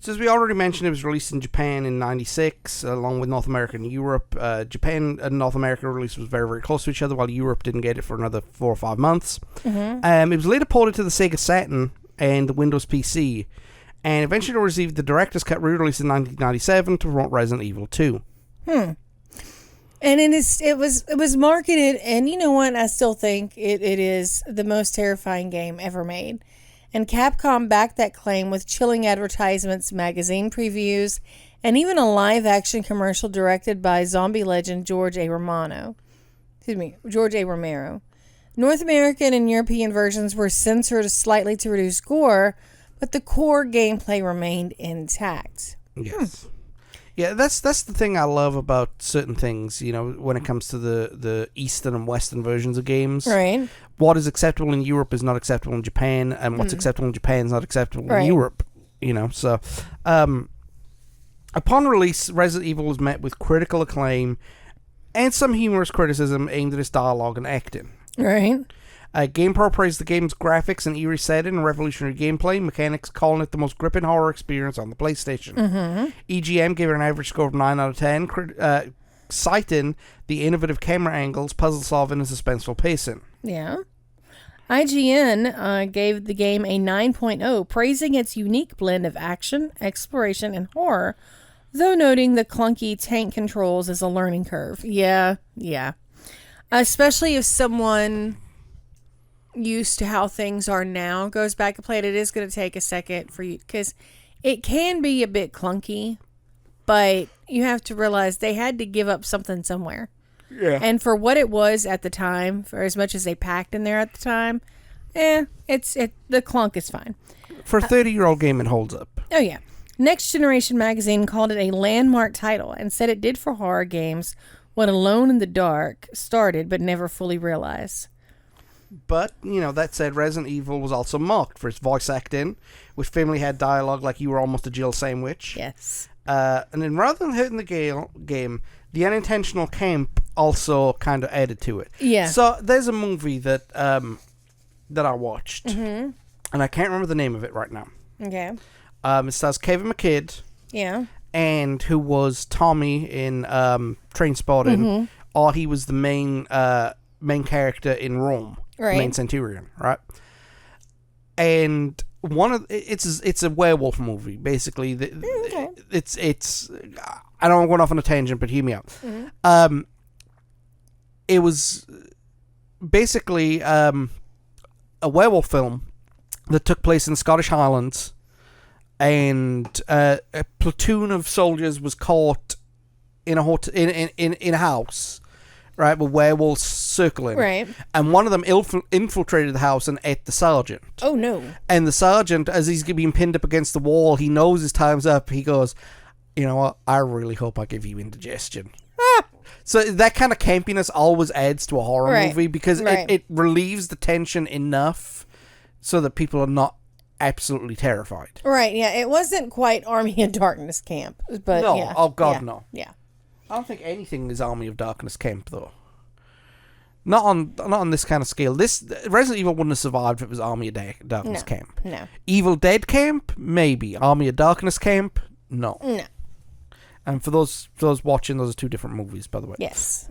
So as we already mentioned, it was released in Japan in 96, along with North America and Europe. Japan and North America release was very, very close to each other, while Europe didn't get it for another 4 or 5 months. It was later ported to the Sega Saturn and the Windows PC, and eventually received the Director's Cut re-release in 1997 to promote Resident Evil 2. And it was marketed, and you know what? I still think it is the most terrifying game ever made. And Capcom backed that claim with chilling advertisements, magazine previews, and even a live-action commercial directed by zombie legend George A. Romero. North American and European versions were censored slightly to reduce gore, but the core gameplay remained intact. Yes. Yeah, that's the thing I love about certain things, when it comes to the Eastern and Western versions of games. Right. What is acceptable in Europe is not acceptable in Japan, and what's acceptable in Japan is not acceptable in Europe. So upon release, Resident Evil was met with critical acclaim and some humorous criticism aimed at its dialogue and acting. Right. GamePro praised the game's graphics and eerie setting and revolutionary gameplay mechanics, calling it the most gripping horror experience on the PlayStation. EGM gave it an average score of 9 out of 10, citing the innovative camera angles, puzzle solving, and suspenseful pacing. Yeah. IGN gave the game a 9.0, praising its unique blend of action, exploration, and horror, though noting the clunky tank controls as a learning curve. Yeah. Especially if someone used to how things are now goes back and play it is going to take a second for you, because it can be a bit clunky, but you have to realize they had to give up something somewhere. Yeah. And for what it was at the time, for as much as they packed in there at the time, the clunk is fine. For a 30-year-old game, it holds up. Oh yeah. Next Generation magazine called it a landmark title and said it did for horror games what Alone in the Dark started but never fully realized. But, that said, Resident Evil was also mocked for its voice acting, which famously had dialogue like you were almost a Jill sandwich. Yes. And then rather than hurting the game, the unintentional camp also kind of added to it. Yeah. So there's a movie that I watched, and I can't remember the name of it right now. Okay. It stars Kevin McKidd. Yeah. And who was Tommy in Trainspotting, or he was the main character in Rome. Right. Main Centurion, right? And it's a werewolf movie, basically. Okay. It's I don't want to go off on a tangent, but hear me out. It was basically a werewolf film that took place in the Scottish Highlands, and a platoon of soldiers was caught in a house. Right, with werewolves circling. Right. And one of them infiltrated the house and ate the sergeant. Oh, no. And the sergeant, as he's being pinned up against the wall, he knows his time's up. He goes, you know what? I really hope I give you indigestion. So that kind of campiness always adds to a horror movie, because it relieves the tension enough so that people are not absolutely terrified. Right, yeah. It wasn't quite Army of Darkness camp. But no, yeah. Oh, God, yeah. no. Yeah. I don't think anything is Army of Darkness camp, though. Not on this kind of scale. This Resident Evil wouldn't have survived if it was Army of Darkness camp. No. Evil Dead camp, maybe. Army of Darkness camp, no. No. And for those watching, those are two different movies, by the way. Yes.